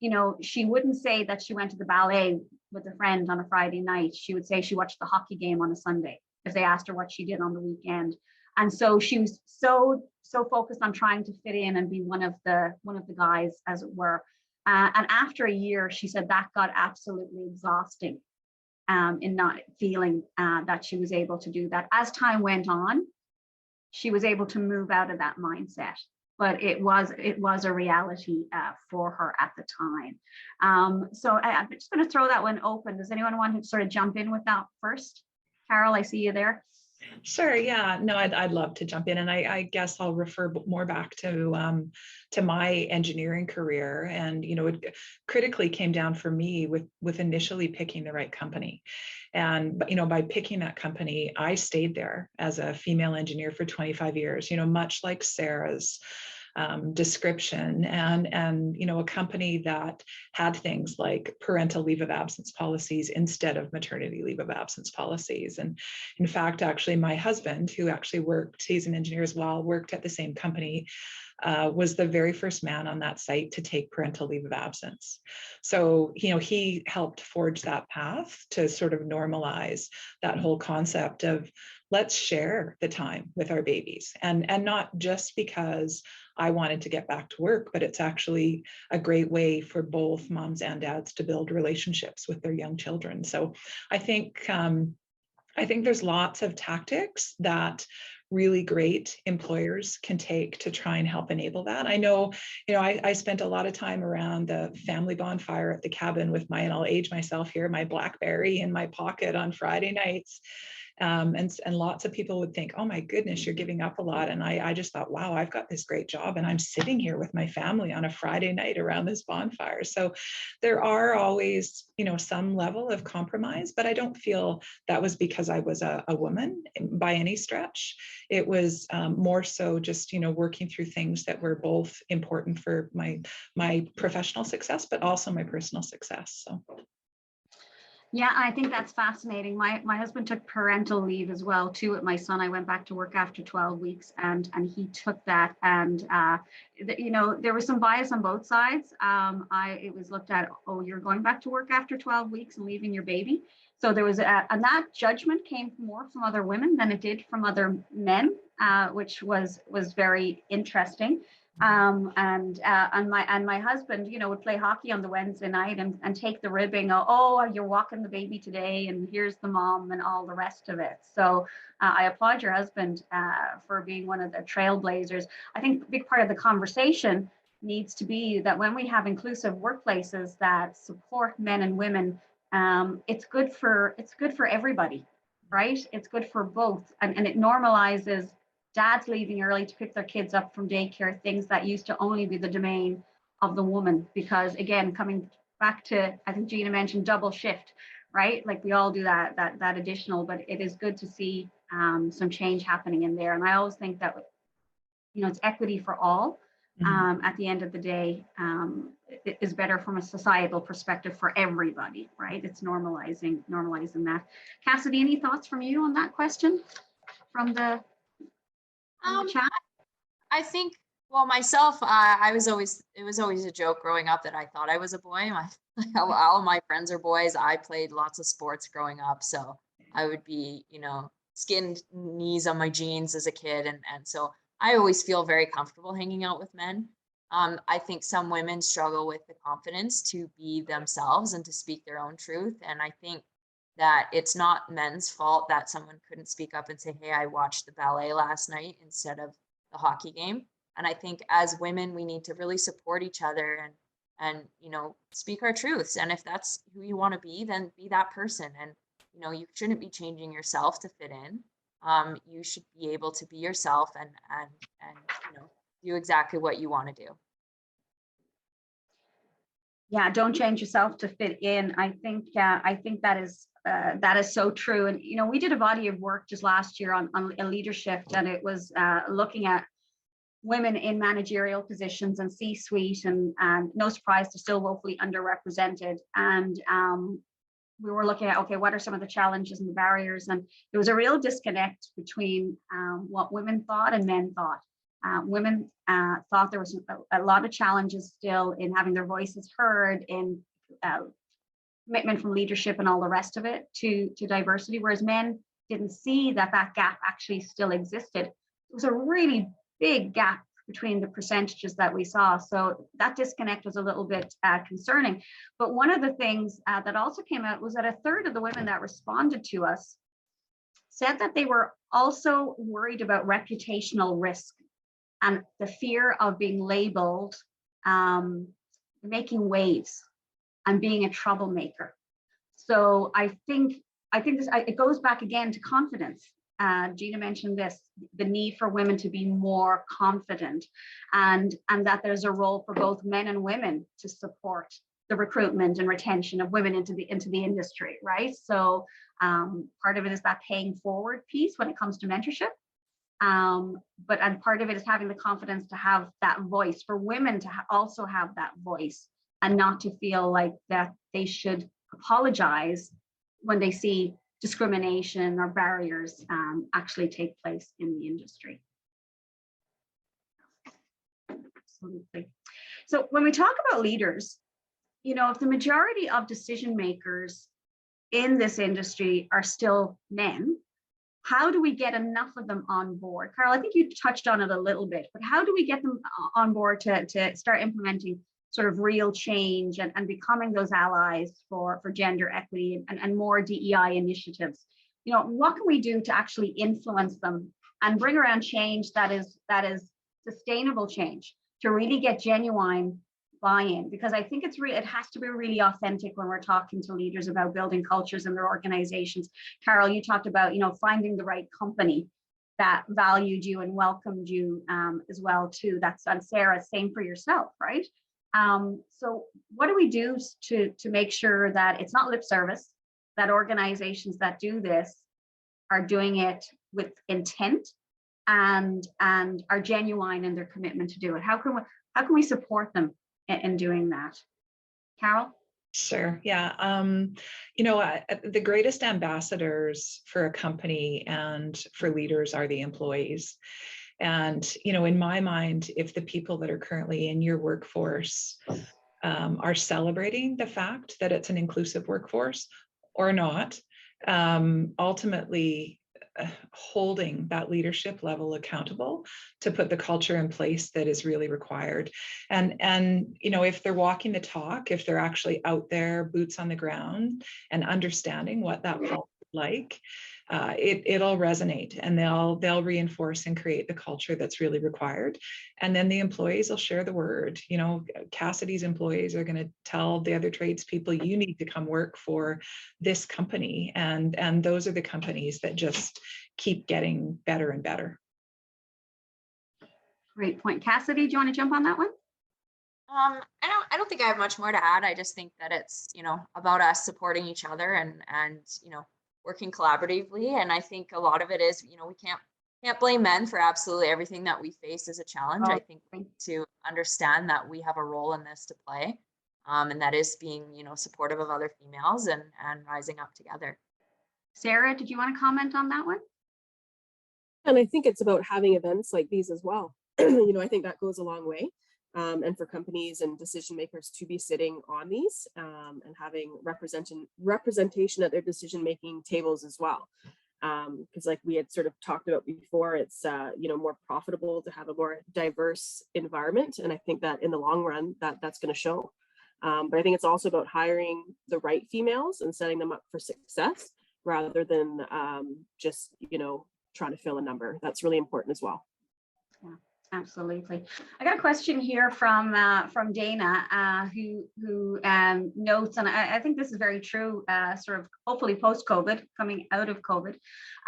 you know, she wouldn't say that she went to the ballet with a friend on a Friday night. She would say she watched the hockey game on a Sunday if they asked her what she did on the weekend. And so she was so focused on trying to fit in and be one of the guys, as it were. And after a year, she said that got absolutely exhausting in not feeling that she was able to do that. As time went on, she was able to move out of that mindset, but it was a reality for her at the time. So I'm just going to throw that one open. Does anyone want to sort of jump in with that first? Carol, I see you there. Sure. Yeah. No, I'd love to jump in, and I guess I'll refer more back to my engineering career, and you know, it critically came down for me with initially picking the right company, and you know, by picking that company, I stayed there as a female engineer for 25 years. You know, much like Sarah's description, and you know, a company that had things like parental leave of absence policies instead of maternity leave of absence policies. And in fact, actually, my husband, who actually worked, he's an engineer as well, worked at the same company, was the very first man on that site to take parental leave of absence. So, you know, he helped forge that path to sort of normalize that whole concept of let's share the time with our babies, and not just because I wanted to get back to work, but it's actually a great way for both moms and dads to build relationships with their young children. So I think there's lots of tactics that really great employers can take to try and help enable that. I know, you know, I spent a lot of time around the family bonfire at the cabin with and I'll age myself here, my BlackBerry in my pocket on Friday nights. And lots of people would think, oh my goodness, you're giving up a lot. And I just thought, wow, I've got this great job and I'm sitting here with my family on a Friday night around this bonfire. So there are always, you know, some level of compromise, but I don't feel that was because I was a woman by any stretch. It was more so just, you know, working through things that were both important for my professional success, but also my personal success. So. Yeah, I think that's fascinating. My husband took parental leave as well too with my son. I went back to work after 12 weeks and he took that, and you know, there was some bias on both sides. It was looked at, oh, you're going back to work after 12 weeks and leaving your baby. So there was and that judgment came more from other women than it did from other men, which was very interesting. And my husband, you know, would play hockey on the Wednesday night and take the ribbing. Oh, you're walking the baby today, and here's the mom and all the rest of it. So I applaud your husband for being one of the trailblazers. I think a big part of the conversation needs to be that when we have inclusive workplaces that support men and women, it's good for everybody, right? It's good for both, and it normalizes dads leaving early to pick their kids up from daycare, things that used to only be the domain of the woman. Because again, coming back to, I think Gina mentioned double shift, right? Like we all do that additional, but it is good to see some change happening in there. And I always think that, you know, it's equity for all. At the end of the day, it is better from a societal perspective for everybody, right? It's normalizing that. Cassidy, any thoughts from you on that question from the chat? I think, well, myself, it was always a joke growing up that I thought I was a boy. All my friends are boys. I played lots of sports growing up, so I would be, you know, skinned knees on my jeans as a kid, and so I always feel very comfortable hanging out with men. I think some women struggle with the confidence to be themselves and to speak their own truth, and I think that it's not men's fault that someone couldn't speak up and say, hey, I watched the ballet last night instead of the hockey game. And I think as women, we need to really support each other and you know, speak our truths. And if that's who you want to be, then be that person. And, you know, you shouldn't be changing yourself to fit in. You should be able to be yourself and you know, do exactly what you want to do. Yeah, don't change yourself to fit in. I think that is that is so true. And, you know, we did a body of work just last year on a leadership, and it was looking at women in managerial positions and C-suite, and no surprise, they're still woefully underrepresented. And we were looking at, okay, what are some of the challenges and the barriers? And there was a real disconnect between what women thought and men thought. Women thought there was a lot of challenges still in having their voices heard, in commitment from leadership and all the rest of it to diversity, whereas men didn't see that that gap actually still existed. It was a really big gap between the percentages that we saw. So that disconnect was a little bit concerning. But one of the things that also came out was that a third of the women that responded to us said that they were also worried about reputational risk and the fear of being labeled making waves and being a troublemaker. So I think this, it goes back again to confidence. Gina mentioned this, the need for women to be more confident, and that there's a role for both men and women to support the recruitment and retention of women into the industry, right? So part of it is that paying forward piece when it comes to mentorship. And part of it is having the confidence to have that voice, for women to also have that voice, and not to feel like that they should apologize when they see discrimination or barriers actually take place in the industry. Absolutely. So when we talk about leaders, you know, if the majority of decision makers in this industry are still men, how do we get enough of them on board? Carl, I think you touched on it a little bit, but how do we get them on board to start implementing sort of real change and becoming those allies for gender equity and more DEI initiatives? You know, what can we do to actually influence them and bring around change that is sustainable change, to really get genuine buy-in? Because I think it has to be really authentic when we're talking to leaders about building cultures in their organizations. Carol, you talked about, you know, finding the right company that valued you and welcomed you as well too. That's on Sarah, same for yourself, right? So what do we do to make sure that it's not lip service, that organizations that do this are doing it with intent and are genuine in their commitment to do it? How can we support them in doing that? Carol? Sure. Yeah. You know, the greatest ambassadors for a company and for leaders are the employees. And, you know, in my mind, if the people that are currently in your workforce are celebrating the fact that it's an inclusive workforce or not, ultimately holding that leadership level accountable to put the culture in place that is really required. And you know, if they're walking the talk, if they're actually out there, boots on the ground, and understanding what that feels like, it'll resonate, and they'll reinforce and create the culture that's really required. And then the employees will share the word. You know, Cassidy's employees are going to tell the other tradespeople, you need to come work for this company. And those are the companies that just keep getting better and better. Great point. Cassidy, do you want to jump on that one? I don't think I have much more to add. I just think that it's, you know, about us supporting each other and you know, working collaboratively. And I think a lot of it is, you know, we can't blame men for absolutely everything that we face as a challenge. I think we need to understand that we have a role in this to play, and that is being, you know, supportive of other females and rising up together. Sarah, did you want to comment on that one? And I think it's about having events like these as well. You know, I think that goes a long way. And for companies and decision makers to be sitting on these and having representation at their decision-making tables as well. Because like we had sort of talked about before, it's you know, more profitable to have a more diverse environment. And I think that in the long run, that's going to show. But I think it's also about hiring the right females and setting them up for success rather than just, you know, trying to fill a number. That's really important as well. Yeah. Absolutely. I got a question here from Dana, who notes, and I think this is very true, sort of hopefully post-COVID, coming out of COVID.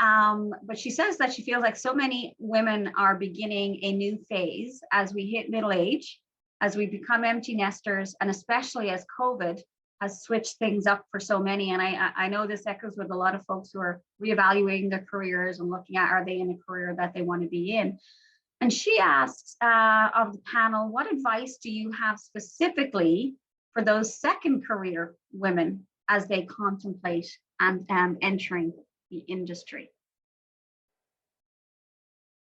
But she says that she feels like so many women are beginning a new phase as we hit middle age, as we become empty nesters, and especially as COVID switched things up for so many. And I know this echoes with a lot of folks who are reevaluating their careers and looking at, are they in a career that they want to be in? And she asks of the panel, what advice do you have specifically for those second career women as they contemplate and entering the industry?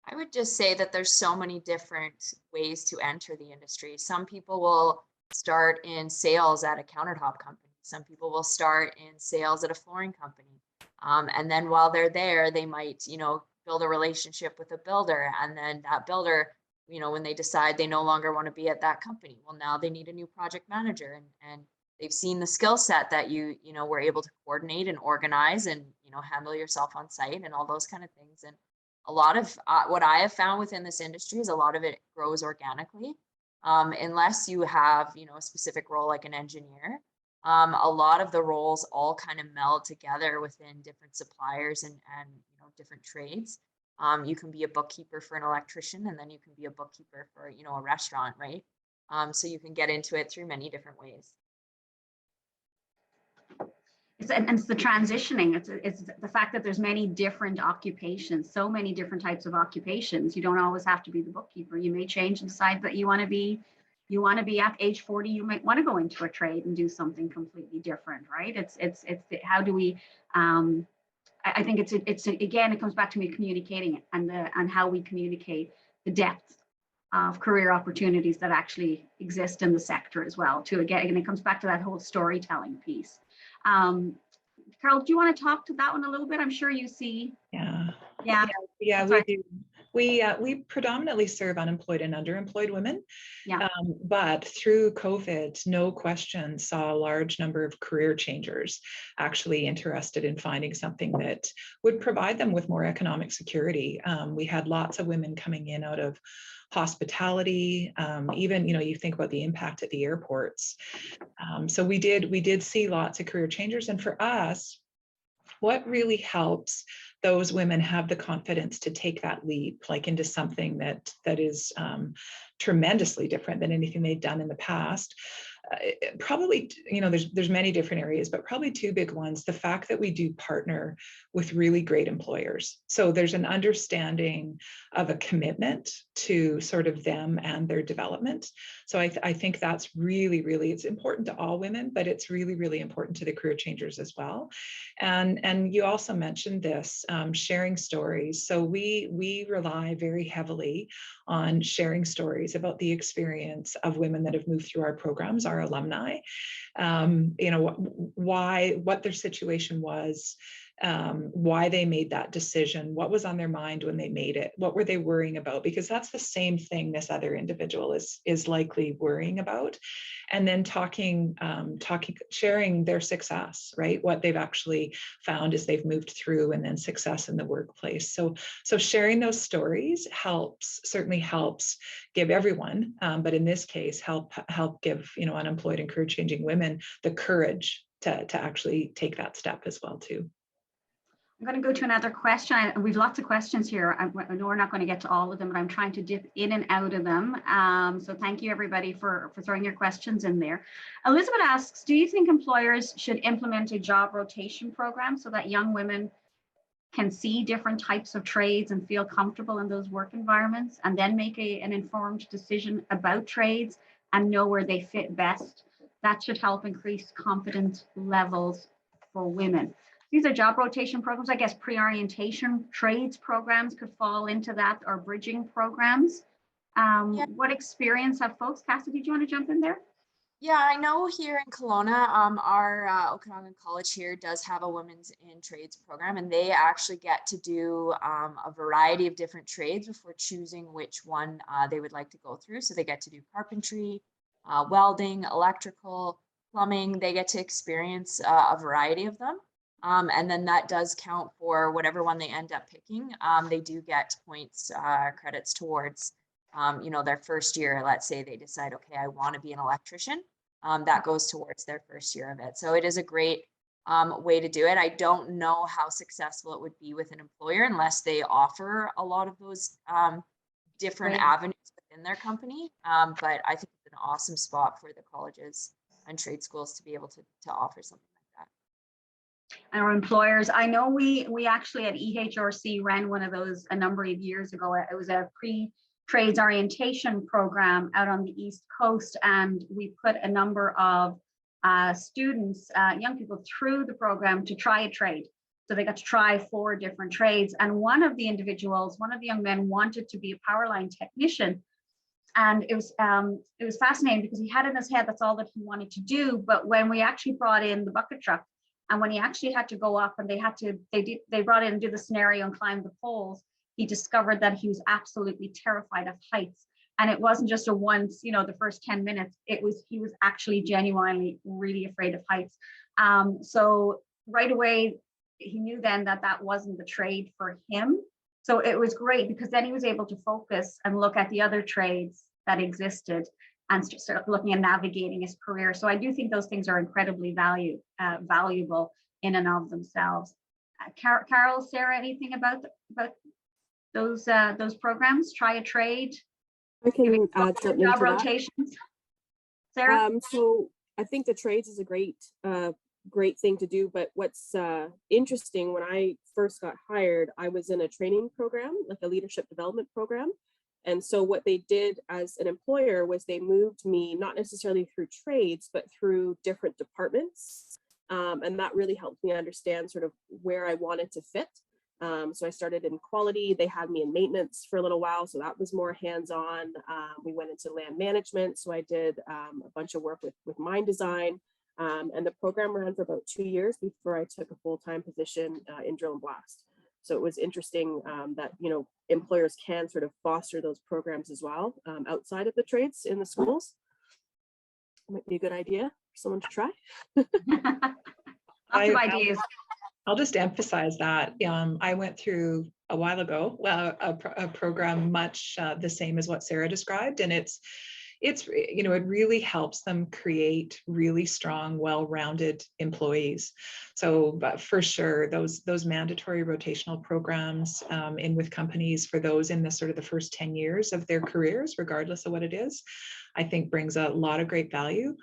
I would just say that there's so many different ways to enter the industry. Some people will start in sales at a countertop company. Some people will start in sales at a flooring company. And then while they're there, they might, build a relationship with a builder. And then that builder, when they decide they no longer want to be at that company, well, now they need a new project manager, and they've seen the skill set that you were able to coordinate and organize and, handle yourself on site and all those kind of things. And a lot of what I have found within this industry is a lot of it grows organically. Unless you have, a specific role like an engineer, a lot of the roles all kind of meld together within different suppliers and different trades. You can be a bookkeeper for an electrician, and then you can be a bookkeeper for, a restaurant, right? So you can get into it through many different ways. And it's the transitioning. It's the fact that there's many different occupations, so many different types of occupations. You don't always have to be the bookkeeper. You may change and decide that you want to be at age 40. You might want to go into a trade and do something completely different, right? It's how do we? I think it's again, it comes back to me communicating it and how we communicate the depth of career opportunities that actually exist in the sector as well. Too, again, it comes back to that whole storytelling piece. Carol, do you want to talk to that one a little bit? I'm sure you see. Yeah, That's we right. do. We predominantly serve unemployed and underemployed women, but through COVID, no question, saw a large number of career changers actually interested in finding something that would provide them with more economic security. We had lots of women coming in out of hospitality, even, you think about the impact at the airports. So we did see lots of career changers. And for us, what really helps those women have the confidence to take that leap, like into something that is tremendously different than anything they've done in the past. Probably, there's many different areas, but probably two big ones. The fact that we do partner with really great employers. So there's an understanding of a commitment to sort of them and their development. So I think that's really, really, it's important to all women, but it's really, really important to the career changers as well. And you also mentioned this, sharing stories. So we rely very heavily on sharing stories about the experience of women that have moved through our programs, our alumni, what their situation was, why they made that decision, what was on their mind when they made it, what were they worrying about, because that's the same thing this other individual is likely worrying about. And then sharing their success, right? What they've actually found as they've moved through, and then success in the workplace. So sharing those stories certainly helps give everyone, but in this case, help give, unemployed and career changing women the courage to actually take that step as well too. I'm going to go to another question. We've lots of questions here. I know we're not going to get to all of them, but I'm trying to dip in and out of them. So thank you everybody for throwing your questions in there. Elizabeth asks, do you think employers should implement a job rotation program so that young women can see different types of trades and feel comfortable in those work environments, and then make an informed decision about trades and know where they fit best? That should help increase confidence levels for women. These are job rotation programs. I guess pre-orientation trades programs could fall into that, or bridging programs. What experience have folks? Cassidy, do you want to jump in there? Yeah, I know here in Kelowna, our Okanagan College here does have a women's in trades program, and they actually get to do a variety of different trades before choosing which one they would like to go through. So they get to do carpentry, welding, electrical, plumbing. They get to experience a variety of them. And then that does count for whatever one they end up picking. They do get points, credits towards, their first year. Let's say they decide, okay, I want to be an electrician. That goes towards their first year of it. So it is a great way to do it. I don't know how successful it would be with an employer unless they offer a lot of those different avenues within their company. But I think it's an awesome spot for the colleges. and trade schools to be able to offer something like that. Our employers, I know we actually at EHRC ran one of those a number of years ago. It was a pre-trades orientation program out on the East Coast, and we put a number of students, young people, through the program to try a trade. So they got to try 4 different trades, and one of the young men wanted to be a power line technician. And it was fascinating because he had in his head that's all that he wanted to do. But when we actually brought in the bucket truck, and when he actually had to go up and they brought in and do the scenario and climb the poles, he discovered that he was absolutely terrified of heights. And it wasn't just a once, the first 10 minutes, he was actually genuinely really afraid of heights. So right away, he knew then that wasn't the trade for him. So it was great because then he was able to focus and look at the other trades that existed and start looking at navigating his career. So I do think those things are incredibly valuable in and of themselves. Carol, Sarah, anything about those programs? Try a trade. I can add something job to rotations. Sarah? So I think the trades is a great thing to do, but what's interesting, when I first got hired, I was in a training program, like a leadership development program. And so what they did as an employer was they moved me not necessarily through trades, but through different departments. And that really helped me understand sort of where I wanted to fit. So I started in quality. They had me in maintenance for a little while, so that was more hands-on. We went into land management, so I did a bunch of work with mine design. And the program ran for about 2 years before I took a full-time position in drill and blast. So it was interesting that, employers can sort of foster those programs as well outside of the trades in the schools. Might be a good idea for someone to try. Lots of ideas. I'll just emphasize that. I went through a while ago a program much the same as what Sarah described, and it really helps them create really strong, well-rounded employees. So, but for sure, those mandatory rotational programs in with companies for those in the sort of the first 10 years of their careers, regardless of what it is, I think brings a lot of great value.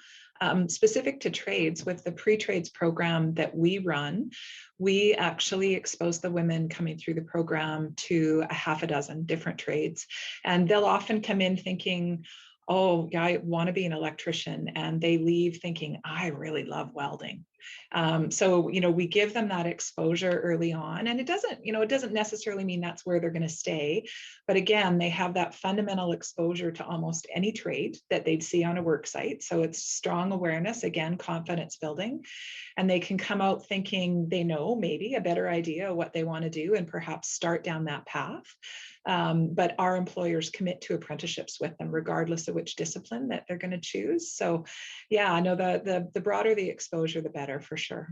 Specific to trades, with the pre-trades program that we run, we actually expose the women coming through the program to a half a dozen different trades. And they'll often come in thinking, oh, yeah, I want to be an electrician, and they leave thinking, I really love welding. So, we give them that exposure early on, and it doesn't necessarily mean that's where they're going to stay. But again, they have that fundamental exposure to almost any trade that they'd see on a work site. So it's strong awareness, again, confidence building, and they can come out thinking they know maybe a better idea of what they want to do and perhaps start down that path. But our employers commit to apprenticeships with them, regardless of which discipline that they're going to choose. So yeah, I know the broader the exposure, the better, for sure.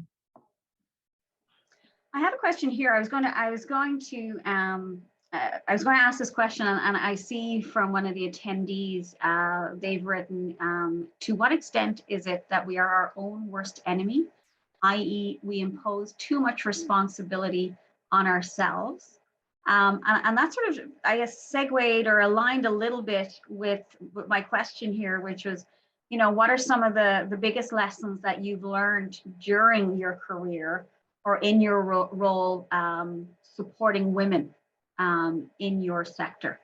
I have a question here. I was going to ask this question, and I see from one of the attendees, they've written, to what extent is it that we are our own worst enemy, i.e. we impose too much responsibility on ourselves? And that sort of, I guess, segued or aligned a little bit with my question here, which was, what are some of the biggest lessons that you've learned during your career or in your role supporting women in your sector?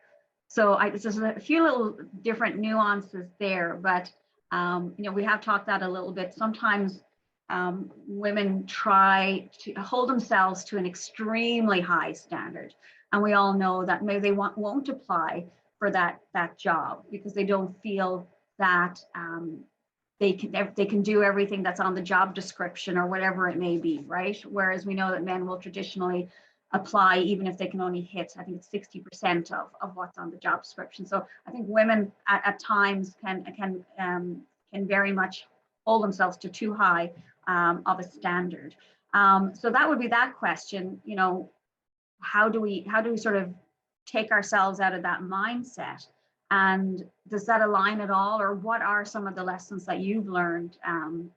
So there's a few little different nuances there, but we have talked that a little bit. Sometimes women try to hold themselves to an extremely high standard, and we all know that maybe they won't apply for that job because they don't feel that they can do everything that's on the job description or whatever it may be, right? Whereas we know that men will traditionally apply even if they can only hit, I think it's 60% of what's on the job description. So I think women at times can very much hold themselves to too high of a standard. So that would be that question. How do we sort of take ourselves out of that mindset? And does that align at all, or what are some of the lessons that you've learned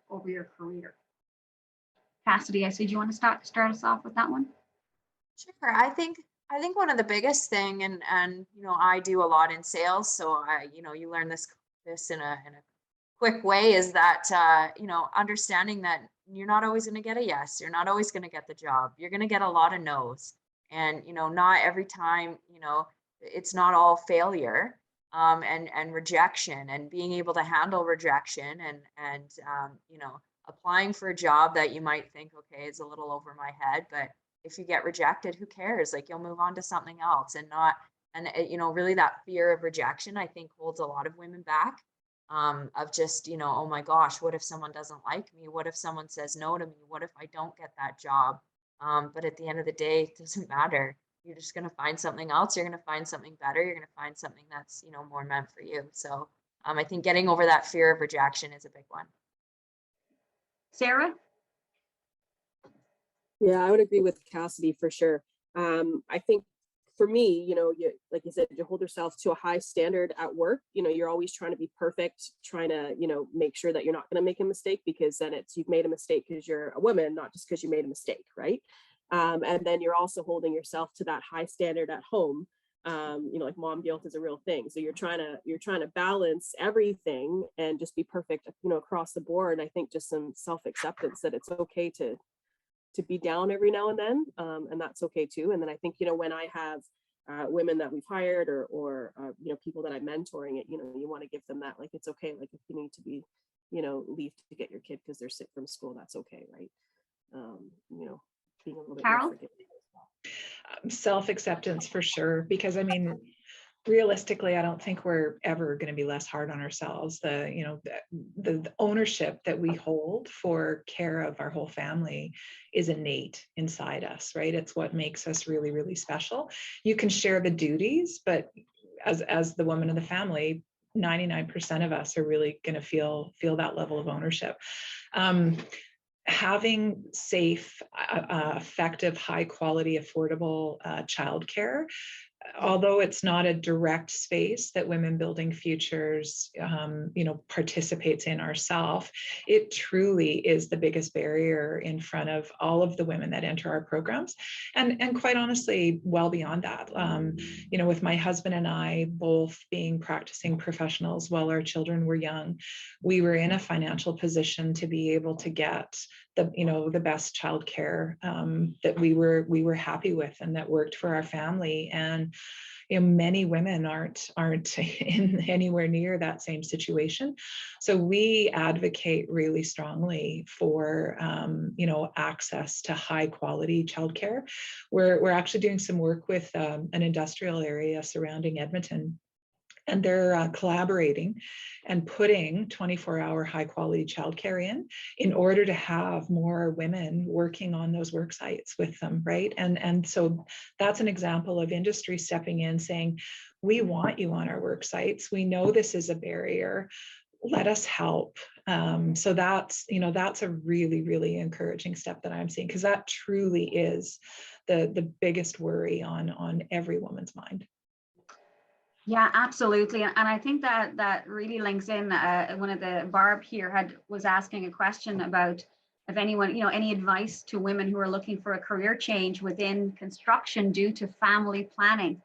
over your career? Cassidy, I see. Do you want to start us off with that one? Sure. I think one of the biggest thing, and I do a lot in sales, so you learn this in a quick way is that, you know, understanding that you're not always going to get a yes, you're not always going to get the job. You're going to get a lot of no's. And, you know, not every time, you know, it's not all failure, and rejection, and being able to handle rejection, and you know, applying for a job that you might think, okay, it's a little over my head, but if you get rejected, who cares? Like, you'll move on to something else. And not, and you know, really that fear of rejection, I think, holds a lot of women back, of just, you know, oh my gosh, what if someone doesn't like me? What if someone says no to me? What if I don't get that job? But at the end of the day, it doesn't matter. You're just going to find something else. You're going to find something better. You're going to find something that's, you know, more meant for you. So I think getting over that fear of rejection is a big one. Sarah? Yeah, I would agree with Cassidy for sure. I think for me, you know, you, like you said, you hold yourself to a high standard at work. You know, you're always trying to be perfect, trying to, you know, make sure that you're not going to make a mistake, because then it's, you've made a mistake because you're a woman, not just because you made a mistake, right? And then you're also holding yourself to that high standard at home. You know, like mom guilt is a real thing. So you're trying to balance everything and just be perfect, you know, across the board. And I think just some self-acceptance that it's okay to be down every now and then, and that's okay too. And then I think, you know, when I have women that we've hired, or you know, people that I'm mentoring, it, you know, you want to give them that, like, it's okay, like if you need to be, you know, leave to get your kid because they're sick from school, that's okay, right? You know, being a little bit more Carol? forgiving as well. Self-acceptance for sure, because I mean, realistically, I don't think we're ever going to be less hard on ourselves. The, you know, the ownership that we hold for care of our whole family is innate inside us, right? It's what makes us really, really special. You can share the duties, but as the woman of the family, 99% of us are really going to feel that level of ownership. Having safe, effective, high quality, affordable childcare, although it's not a direct space that Women Building Futures, you know, participates in ourselves, it truly is the biggest barrier in front of all of the women that enter our programs, and quite honestly, well beyond that. You know, with my husband and I both being practicing professionals while our children were young, we were in a financial position to be able to get the, you know, the best childcare that we were happy with and that worked for our family. And you know, many women aren't in anywhere near that same situation. So we advocate really strongly for you know, access to high quality childcare. We're actually doing some work with an industrial area surrounding Edmonton, and they're collaborating and putting 24-hour high quality childcare in order to have more women working on those work sites with them, right? And so that's an example of industry stepping in, saying, we want you on our work sites. We know this is a barrier. Let us help. So that's, you know, that's a really, really encouraging step that I'm seeing, because that truly is the biggest worry on every woman's mind. Yeah, absolutely. And I think that really links in, one of the Barb here was asking a question about if anyone, you know, any advice to women who are looking for a career change within construction due to family planning,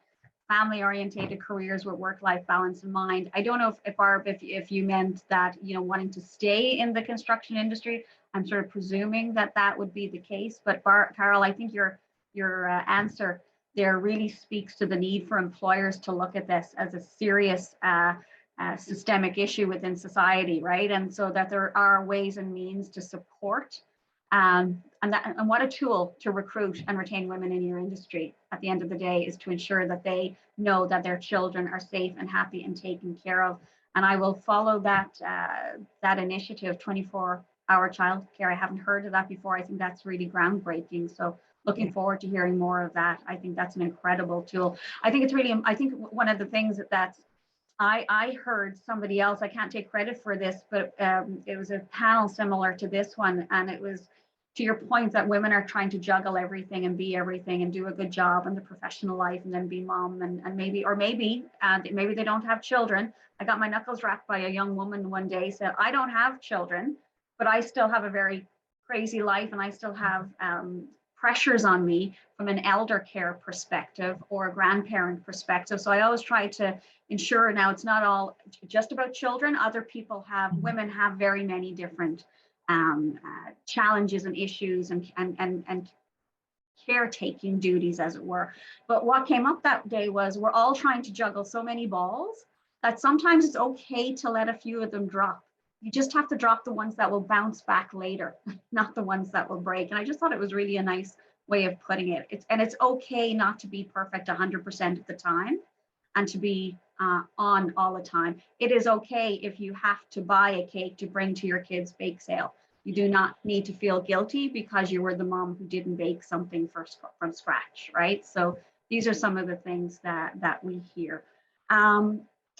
family orientated careers with work-life balance in mind. I don't know if Barb, if you meant that, you know, wanting to stay in the construction industry. I'm sort of presuming that would be the case, but Carol, I think your answer there really speaks to the need for employers to look at this as a serious systemic issue within society, right? And so that there are ways and means to support, and what a tool to recruit and retain women in your industry at the end of the day is to ensure that they know that their children are safe and happy and taken care of. And I will follow that initiative, 24-hour childcare. I haven't heard of that before. I think that's really groundbreaking. So looking forward to hearing more of that. I think that's an incredible tool. I think it's really, I think one of the things that I heard somebody else, I can't take credit for this, but it was a panel similar to this one. And it was to your point that women are trying to juggle everything and be everything and do a good job in the professional life and then be mom and maybe they don't have children. I got my knuckles rapped by a young woman one day, said, I don't have children, but I still have a very crazy life and I still have pressures on me from an elder care perspective or a grandparent perspective. So I always try to ensure now it's not all just about children. Other people have, women have very many different challenges and issues and caretaking duties, as it were. But what came up that day was we're all trying to juggle so many balls that sometimes it's okay to let a few of them drop. You just have to drop the ones that will bounce back later, not the ones that will break. And I just thought it was really a nice way of putting it. It's okay not to be perfect 100% of the time and to be on all the time. It is okay if you have to buy a cake to bring to your kids' bake sale. You do not need to feel guilty because you were the mom who didn't bake something from scratch, right? So these are some of the things that we hear.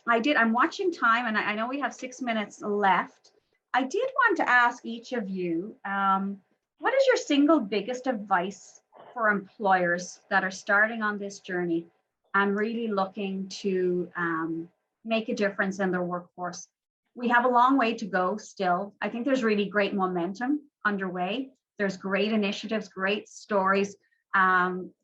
I'm watching time, and I know we have 6 minutes left. I did want to ask each of you, what is your single biggest advice for employers that are starting on this journey and really looking to make a difference in their workforce? We have a long way to go still. I think there's really great momentum underway. There's great initiatives, great stories,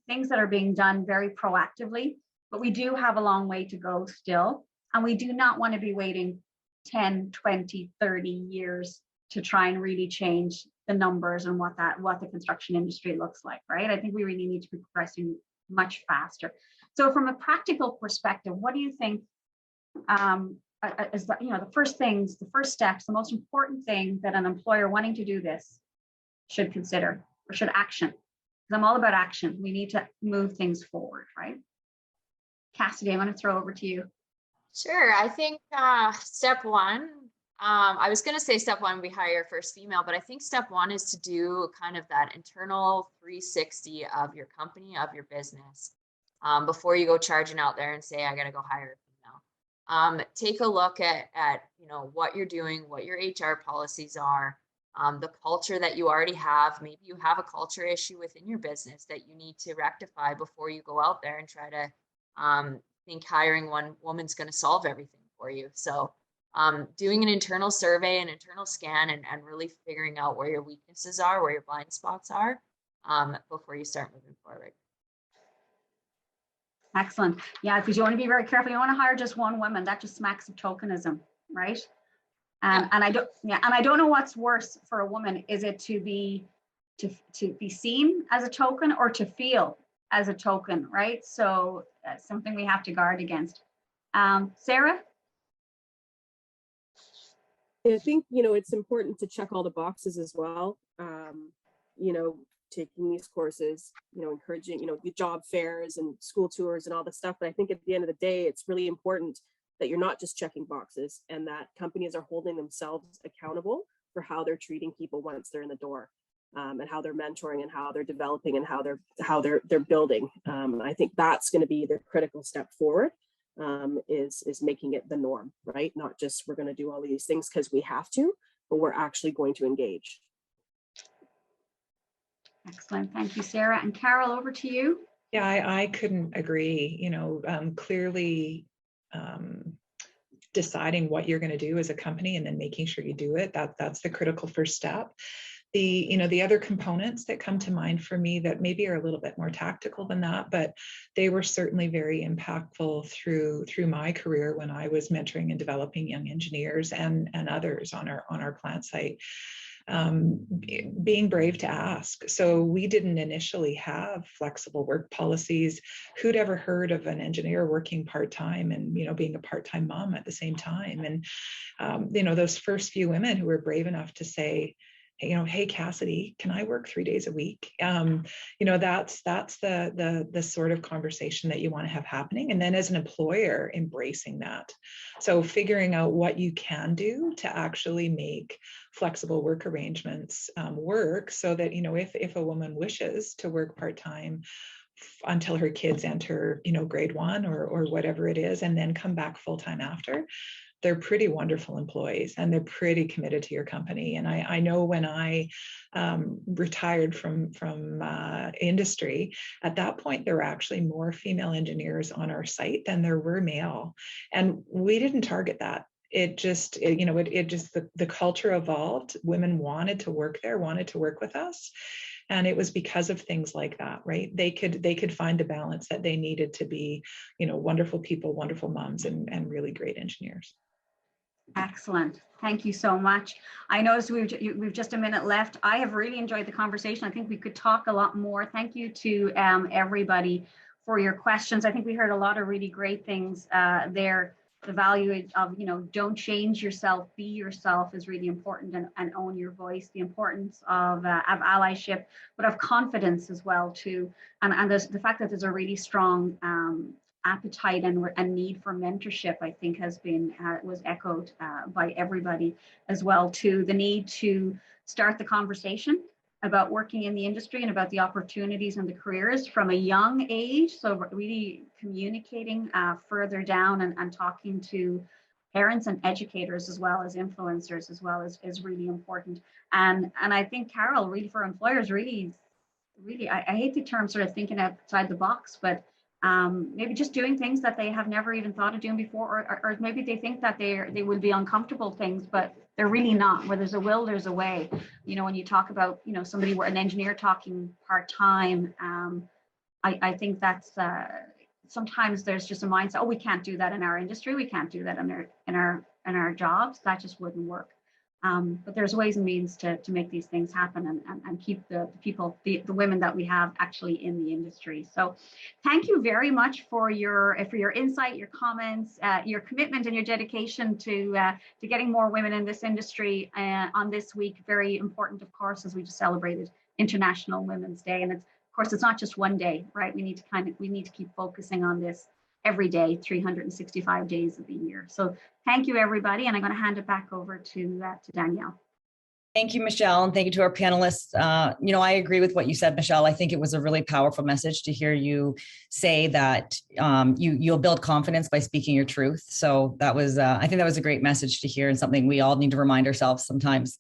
things that are being done very proactively, but we do have a long way to go still. And we do not want to be waiting 10, 20, 30 years to try and really change the numbers and what the construction industry looks like, right? I think we really need to be progressing much faster. So from a practical perspective, what do you think is the first things, the first steps, the most important thing that an employer wanting to do this should consider or should action? Because I'm all about action. We need to move things forward, right? Cassidy, I'm going to throw over to you. Sure. I think step one, I was going to say step one, we hire first female, but I think step one is to do kind of that internal 360 of your company, of your business, before you go charging out there and say, I got to go hire a female. Take a look at what you're doing, what your HR policies are, the culture that you already have. Maybe you have a culture issue within your business that you need to rectify before you go out there and try to think hiring one woman's going to solve everything for you. So doing an internal survey, an internal scan, and really figuring out where your weaknesses are, where your blind spots are, before you start moving forward. Excellent. Yeah, because you want to be very careful. You don't want to hire just one woman. That just smacks of tokenism, right? And I don't know what's worse for a woman. Is it to be seen as a token or to feel as a token, right? So that's something we have to guard against. Sarah? I think, it's important to check all the boxes as well. Taking these courses, encouraging, the job fairs and school tours and all this stuff. But I think at the end of the day, it's really important that you're not just checking boxes and that companies are holding themselves accountable for how they're treating people once they're in the door. And how they're mentoring and how they're developing and how they're building. I think that's going to be the critical step forward, is making it the norm, right? Not just we're going to do all these things because we have to, but we're actually going to engage. Excellent. Thank you, Sarah. And Carol, over to you. Yeah, I couldn't agree. Clearly deciding what you're going to do as a company and then making sure you do it. That's the critical first step. The other components that come to mind for me that maybe are a little bit more tactical than that, but they were certainly very impactful through my career when I was mentoring and developing young engineers and others on our plant site. Being brave to ask. So we didn't initially have flexible work policies. Who'd ever heard of an engineer working part-time and, being a part-time mom at the same time? And, those first few women who were brave enough to say, hey, Cassidy, can I work 3 days a week? That's the sort of conversation that you want to have happening. And then as an employer, embracing that. So figuring out what you can do to actually make flexible work arrangements work so that, if a woman wishes to work part-time until her kids enter, grade 1 or whatever it is, and then come back full-time after, they're pretty wonderful employees and they're pretty committed to your company. And I know when I retired from industry, at that point, there were actually more female engineers on our site than there were male. And we didn't target that. it just, the culture evolved. Women wanted to work there, wanted to work with us. And it was because of things like that, right? They could find the balance that they needed to be, wonderful people, wonderful moms, and really great engineers. Excellent. Thank you so much. I noticed we've just a minute left. I have really enjoyed the conversation. I think we could talk a lot more. Thank you to everybody for your questions. I think we heard a lot of really great things there. The value of, don't change yourself, be yourself is really important, and own your voice. The importance of allyship, but of confidence as well too. And there's the fact that there's a really strong appetite and need for mentorship, I think was echoed by everybody as well too. The need to start the conversation about working in the industry and about the opportunities and the careers from a young age. So really communicating further down and talking to parents and educators as well as influencers as well is really important. And I think, Carol, really for employers, really, I hate the term sort of thinking outside the box, but maybe just doing things that they have never even thought of doing before, or maybe they think that they will be uncomfortable things, but they're really not. Where there's a will, there's a way. When you talk about, somebody, an engineer talking part-time, I think that's sometimes there's just a mindset, oh, we can't do that in our industry, we can't do that in our jobs, that just wouldn't work. But there's ways and means to make these things happen and keep the people, the women that we have actually in the industry. So thank you very much for your insight, your comments, your commitment and your dedication to getting more women in this industry on this week. Very important, of course, as we just celebrated International Women's Day. And of course, it's not just one day, right? We need to keep focusing on this every day, 365 days of the year. So thank you, everybody. And I'm going to hand it back over to Danielle. Thank you, Michelle, and thank you to our panelists. I agree with what you said, Michelle. I think it was a really powerful message to hear you say that you'll build confidence by speaking your truth. So that was, I think that was a great message to hear, and something we all need to remind ourselves sometimes.